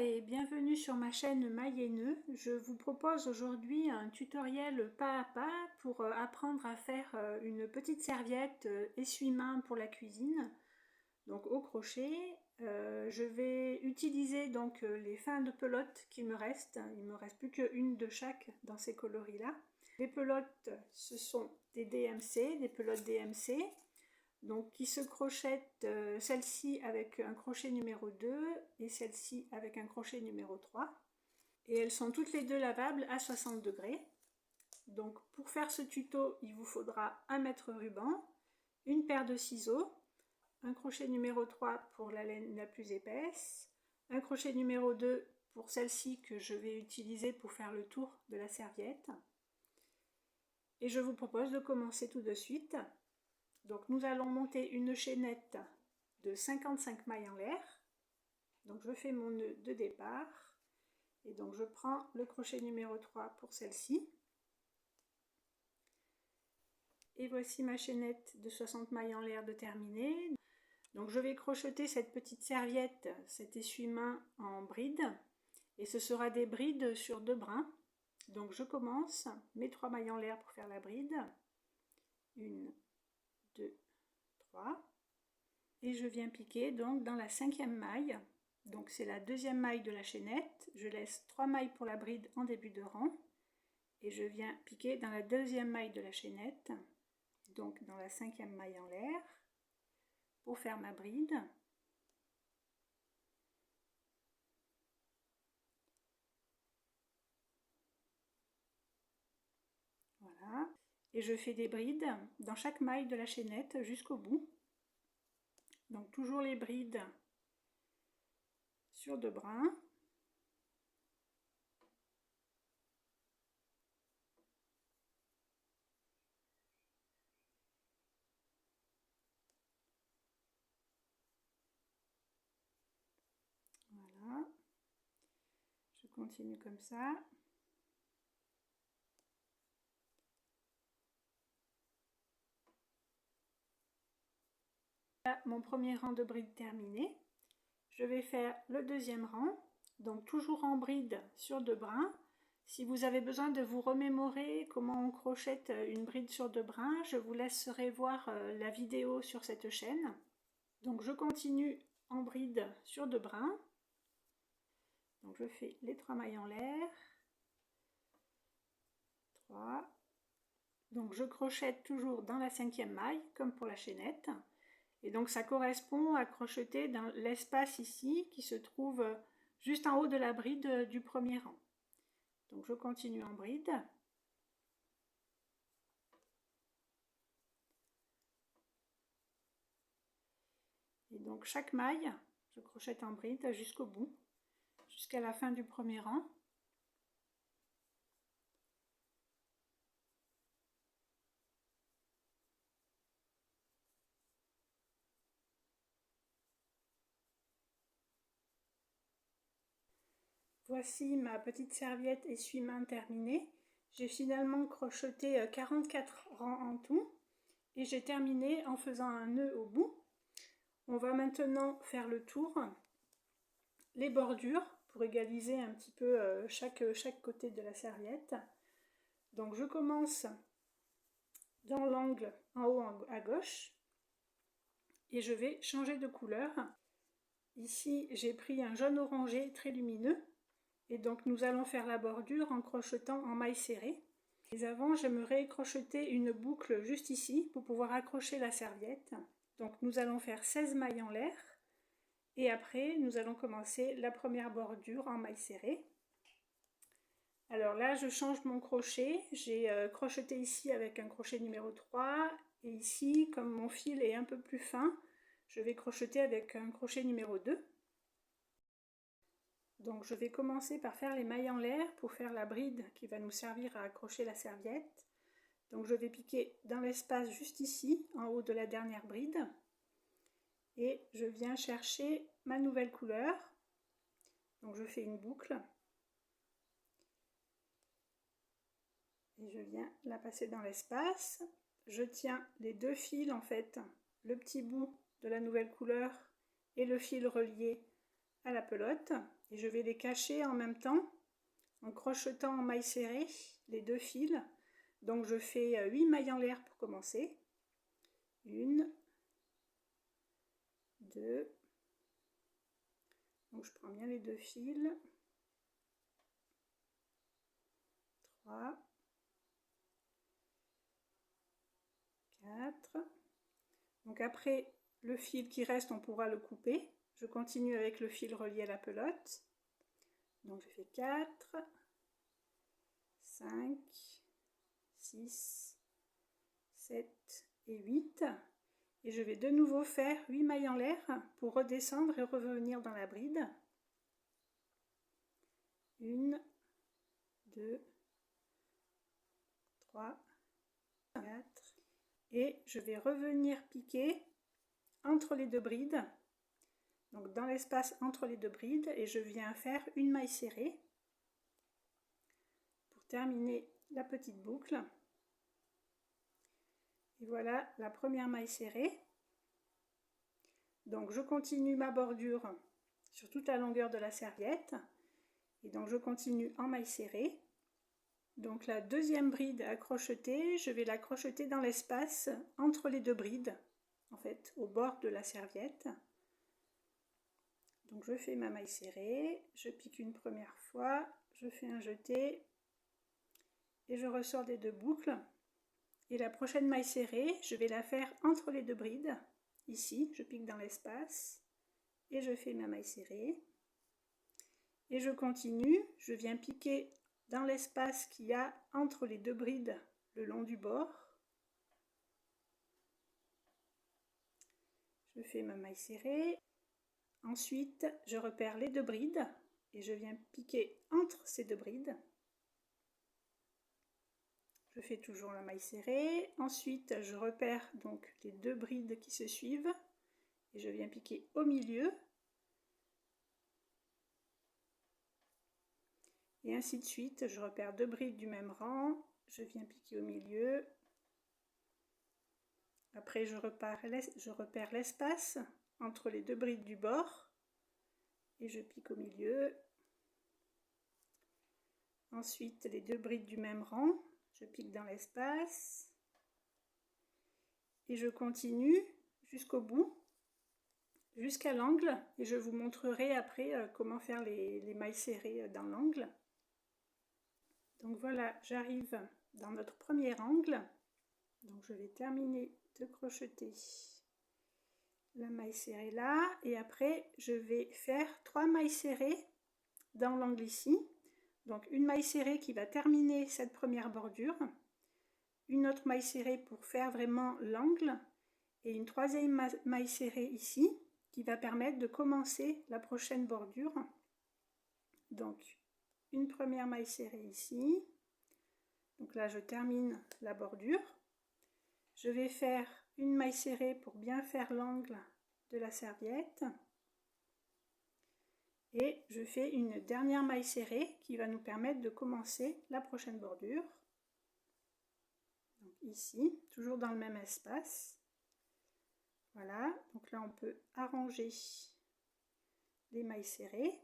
et bienvenue sur ma chaîne Maille et Nœuds. Je vous propose aujourd'hui un tutoriel pas à pas pour apprendre à faire une petite serviette essuie-main pour la cuisine, donc au crochet. Je vais utiliser donc les fins de pelote qui me restent. Il me reste plus qu'une de chaque dans ces coloris-là. Les pelotes, ce sont des DMC, des pelotes DMC. Donc qui se crochettent, celle-ci avec un crochet numéro 2 et celle-ci avec un crochet numéro 3. Et elles sont toutes les deux lavables à 60 degrés. Donc pour faire ce tuto, il vous faudra un mètre ruban, une paire de ciseaux, un crochet numéro 3 pour la laine la plus épaisse, un crochet numéro 2 pour celle-ci que je vais utiliser pour faire le tour de la serviette. Et je vous propose de commencer tout de suite. Donc nous allons monter une chaînette de 55 mailles en l'air. Donc je fais mon nœud de départ et donc je prends le crochet numéro 3 pour celle-ci. Et voici ma chaînette de 60 mailles en l'air de terminée. Donc je vais crocheter cette petite serviette, cet essuie-main en brides, et ce sera des brides sur 2 brins. Donc je commence mes 3 mailles en l'air pour faire la bride. 1, 2, 3, et je viens piquer donc dans la 5e maille, donc c'est la 2e maille de la chaînette. Je laisse 3 mailles pour la bride en début de rang et je viens piquer dans la 2e maille de la chaînette, donc dans la 5e maille en l'air pour faire ma bride. Voilà, et je fais des brides dans chaque maille de la chaînette jusqu'au bout. Donc toujours les brides sur 2 brins. Voilà, je continue comme ça. Là, mon premier rang de bride terminé. Je vais faire le 2e rang, donc toujours en bride sur 2 brins. Si vous avez besoin de vous remémorer comment on crochette une bride sur 2 brins, je vous laisserai voir la vidéo sur cette chaîne. Donc je continue en bride sur 2 brins. Donc je fais les 3 mailles en l'air. 3. Donc je crochette toujours dans la 5e maille, comme pour la chaînette. Et donc ça correspond à crocheter dans l'espace ici qui se trouve juste en haut de la bride du premier rang. Donc je continue en bride. Et donc chaque maille, je crochette en bride jusqu'au bout, jusqu'à la fin du premier rang. Voici ma petite serviette essuie-main terminée. J'ai finalement crocheté 44 rangs en tout et j'ai terminé en faisant un nœud au bout. On va maintenant faire le tour, les bordures pour égaliser un petit peu chaque côté de la serviette. Donc je commence dans l'angle en haut à gauche et je vais changer de couleur. Ici j'ai pris un jaune orangé très lumineux. Et donc nous allons faire la bordure en crochetant en maille serrée. Mais avant, j'aimerais crocheter une boucle juste ici pour pouvoir accrocher la serviette. Donc nous allons faire 16 mailles en l'air. Et après, nous allons commencer la première bordure en maille serrée. Alors là, je change mon crochet. J'ai crocheté ici avec un crochet numéro 3. Et ici, comme mon fil est un peu plus fin, je vais crocheter avec un crochet numéro 2. Donc je vais commencer par faire les mailles en l'air pour faire la bride qui va nous servir à accrocher la serviette. Donc je vais piquer dans l'espace juste ici, en haut de la dernière bride. Et je viens chercher ma nouvelle couleur. Donc je fais une boucle. Et je viens la passer dans l'espace. Je tiens les 2 fils en fait, le petit bout de la nouvelle couleur et le fil relié à la pelote. et je vais les cacher en même temps en crochetant en maille serrée les deux fils. Donc je fais 8 mailles en l'air pour commencer. 1, 2, donc je prends bien les deux fils. 3, 4. Donc après le fil qui reste, on pourra le couper. Je continue avec le fil relié à la pelote. Donc je fais 4, 5, 6, 7 et 8. Et je vais de nouveau faire 8 mailles en l'air pour redescendre et revenir dans la bride. 1, 2, 3, 4. Et je vais revenir piquer entre les deux brides. Donc dans l'espace entre les deux brides, et je viens faire une maille serrée pour terminer la petite boucle. Et voilà la première maille serrée. Donc je continue ma bordure sur toute la longueur de la serviette, et donc je continue en maille serrée. Donc la deuxième bride à crocheter, je vais la crocheter dans l'espace entre les deux brides, en fait au bord de la serviette. Donc je fais ma maille serrée, je pique une première fois, je fais un jeté et je ressors des deux boucles. Et la prochaine maille serrée, je vais la faire entre les deux brides. Ici, je pique dans l'espace et je fais ma maille serrée. Et je continue, je viens piquer dans l'espace qu'il y a entre les deux brides le long du bord. Je fais ma maille serrée. Ensuite, je repère les deux brides et je viens piquer entre ces deux brides. Je fais toujours la maille serrée. Ensuite, je repère donc les deux brides qui se suivent et je viens piquer au milieu. Et ainsi de suite, je repère deux brides du même rang, je viens piquer au milieu. Après, je repère l'espace entre les deux brides du bord et je pique au milieu. Ensuite, les deux brides du même rang, je pique dans l'espace et je continue jusqu'au bout, jusqu'à l'angle, et je vous montrerai après comment faire les mailles serrées dans l'angle. Donc voilà, j'arrive dans notre premier angle. Donc je vais terminer de crocheter la maille serrée là, et après je vais faire 3 mailles serrées dans l'angle ici. Donc une maille serrée qui va terminer cette première bordure, une autre maille serrée pour faire vraiment l'angle, et une troisième maille serrée ici qui va permettre de commencer la prochaine bordure. Donc une première maille serrée ici. Donc là je termine la bordure. Je vais faire une maille serrée pour bien faire l'angle de la serviette. Et je fais une dernière maille serrée qui va nous permettre de commencer la prochaine bordure. Donc ici, toujours dans le même espace. Voilà, donc là on peut arranger les mailles serrées.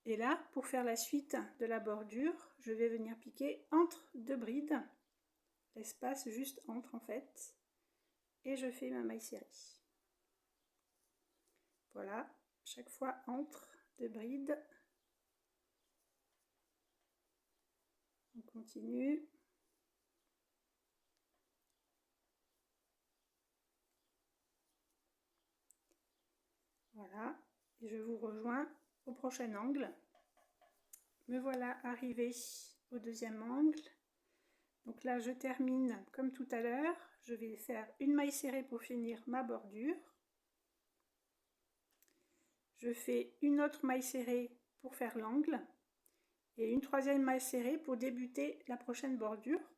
Et là, pour faire la suite de la bordure, je vais venir piquer entre deux brides, l'espace juste entre en fait, et je fais ma maille serrée. Voilà, chaque fois entre deux brides. On continue. Voilà, et je vous rejoins au prochain angle. Me voilà arrivée au deuxième angle. Donc là, je termine comme tout à l'heure. Je vais faire une maille serrée pour finir ma bordure. Je fais une autre maille serrée pour faire l'angle. Et une troisième maille serrée pour débuter la prochaine bordure.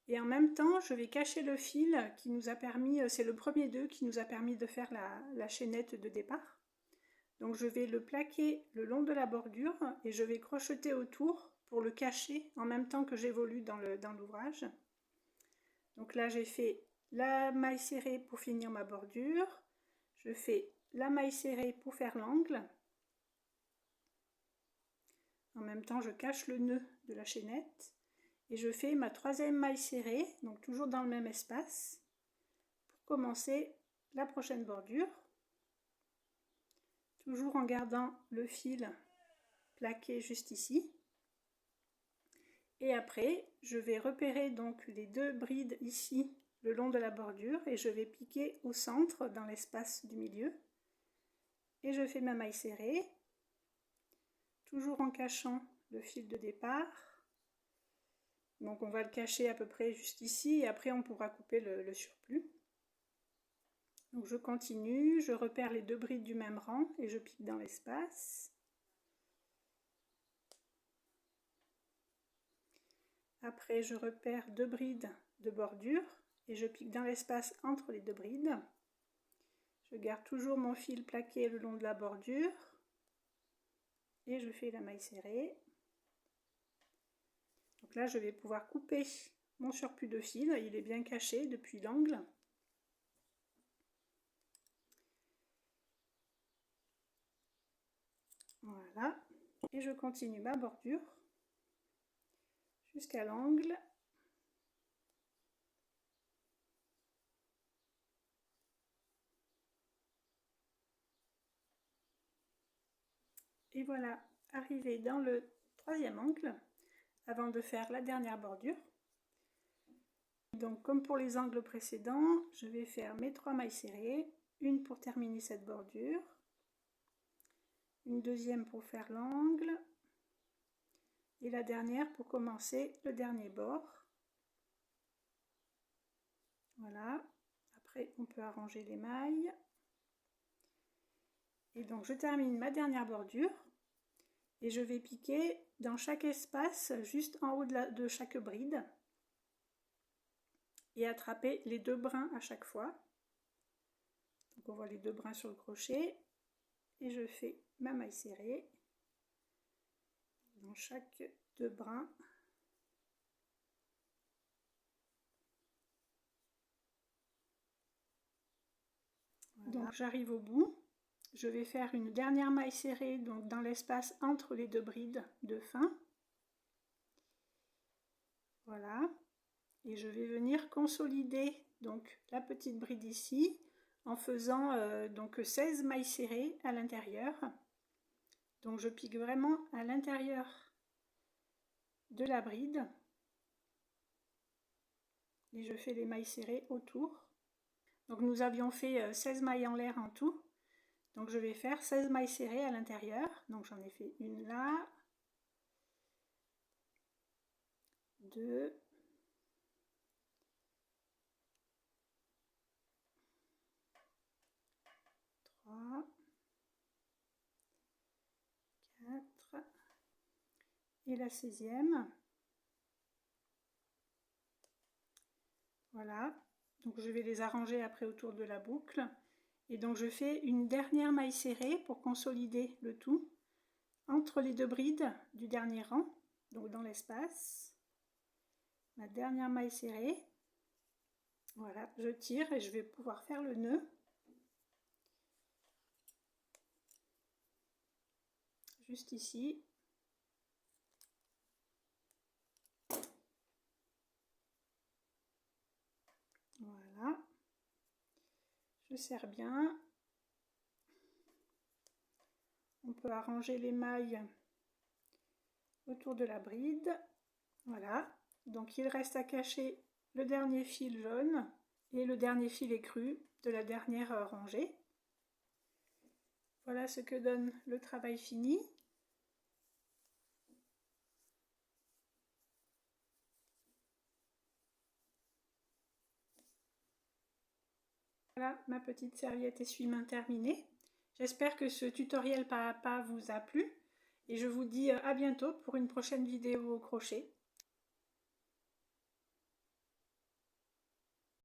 Et en même temps, je vais cacher le fil qui nous a permis, c'est le premier d'eux qui nous a permis de faire la chaînette de départ. Donc je vais le plaquer le long de la bordure et je vais crocheter autour pour le cacher en même temps que j'évolue dans l'ouvrage. Donc là j'ai fait la maille serrée pour finir ma bordure, je fais la maille serrée pour faire l'angle, même temps je cache le nœud de la chaînette et je fais ma troisième maille serrée, donc toujours dans le même espace, pour commencer la prochaine bordure, toujours en gardant le fil plaqué juste ici. Et après je vais repérer donc les deux brides ici le long de la bordure et je vais piquer au centre dans l'espace du milieu et je fais ma maille serrée, toujours en cachant le fil de départ. Donc on va le cacher à peu près juste ici et après on pourra couper le surplus. Donc je continue, je repère les deux brides du même rang et je pique dans l'espace. Après je repère deux brides de bordure et je pique dans l'espace entre les deux brides. Je garde toujours mon fil plaqué le long de la bordure et je fais la maille serrée. Donc là je vais pouvoir couper mon surplus de fil, il est bien caché depuis l'angle. Voilà, et je continue ma bordure jusqu'à l'angle. Et voilà, arrivé dans le troisième angle, avant de faire la dernière bordure. Donc comme pour les angles précédents, je vais faire mes 3 mailles serrées, une pour terminer cette bordure, une deuxième pour faire l'angle, et la dernière pour commencer le dernier bord. Voilà, après on peut arranger les mailles. Et donc je termine ma dernière bordure et je vais piquer dans chaque espace juste en haut de chaque bride et attraper les deux brins à chaque fois. Donc on voit les deux brins sur le crochet et je fais ma maille serrée dans chaque deux brins. Voilà. Donc j'arrive au bout. Je vais faire une dernière maille serrée donc dans l'espace entre les deux brides de fin. Voilà. Et je vais venir consolider donc la petite bride ici en faisant donc 16 mailles serrées à l'intérieur. Donc je pique vraiment à l'intérieur de la bride et je fais les mailles serrées autour. Donc nous avions fait 16 mailles en l'air en tout. Donc je vais faire 16 mailles serrées à l'intérieur. Donc j'en ai fait une là, 2, 3, 4 et la 16e. Voilà, donc je vais les arranger après autour de la boucle. Et donc je fais une dernière maille serrée pour consolider le tout entre les deux brides du dernier rang, donc dans l'espace. Ma dernière maille serrée. Voilà, je tire et je vais pouvoir faire le nœud. Juste ici. Voilà. Je serre bien. On peut arranger les mailles autour de la bride. Voilà. Donc il reste à cacher le dernier fil jaune et le dernier fil écru de la dernière rangée. Voilà ce que donne le travail fini. Voilà ma petite serviette essuie-main terminée. J'espère que ce tutoriel pas à pas vous a plu et je vous dis à bientôt pour une prochaine vidéo au crochet.